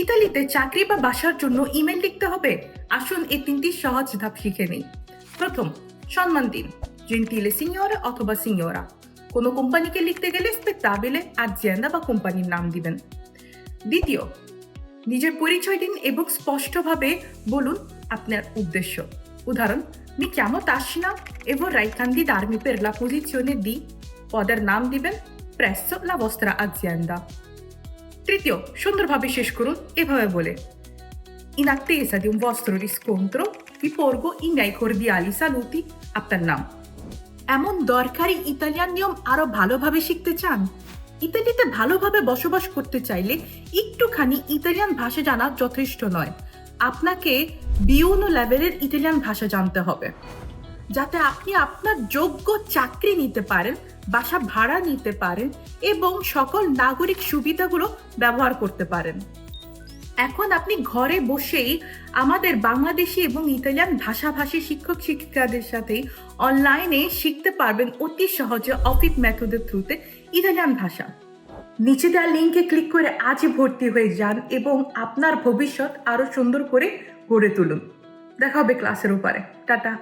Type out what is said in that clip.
ইতালিতে চাকরি বা বাসার জন্য ইমেল লিখতে হবে। আসুন এই 3টি সহজ ধাপ শিখে নিই। প্রথম, সম্মান দিন, জেন্টিলে সিনিয়রে অথবা সিনিয়রা। কোনো কোম্পানিকে লিখতে গেলে স্পেত্তাবেলে, আজিয়েন্দা বা কোম্পানির নাম দিবেন। দ্বিতীয়, নিজের পরিচয় দিন এবং স্পষ্টভাবে বলুন আপনার উদ্দেশ্য। উদাহরণ, mi chiamo Tashina e vorrei candidarmi per la posizione di, পদের নাম দিবেন presso la vostra azienda। তৃতীয়, সুন্দরভাবে শেষ করুন এভাবে বলে, in attesa di un vostro riscontro vi porgo i miei cordiali saluti, আপনার নাম। এমন দরকারি ইতালিয়ান নিয়ম আরো ভালোভাবে শিখতে চান? ইতালিতে ভালোভাবে বসবাস করতে চাইলে একটুখানি ইতালিয়ান ভাষা জানা যথেষ্ট নয়। আপনাকে B1 লেভেলের ইতালিয়ান ভাষা জানতে হবে, যাতে আপনি আপনার যোগ্য চাকরি নিতে পারেন, বাসা ভাড়া নিতে পারেন এবং সকল নাগরিক সুবিধাগুলো ব্যবহার করতে পারেন। এখন আপনি ঘরে বসেই আমাদের বাংলাদেশি এবং ইতালিয়ান ভাষাভাষী শিক্ষক শিক্ষিকাদের সাথে অনলাইনে শিখতে পারবেন অতি সহজে অফিট মেথডের থ্রুতে ইতালিয়ান ভাষা। নিচে দেওয়া লিঙ্কে ক্লিক করে আজই ভর্তি হয়ে যান এবং আপনার ভবিষ্যৎ আরো সুন্দর করে গড়ে তুলুন। দেখা হবে ক্লাসের উপরে। টাটা।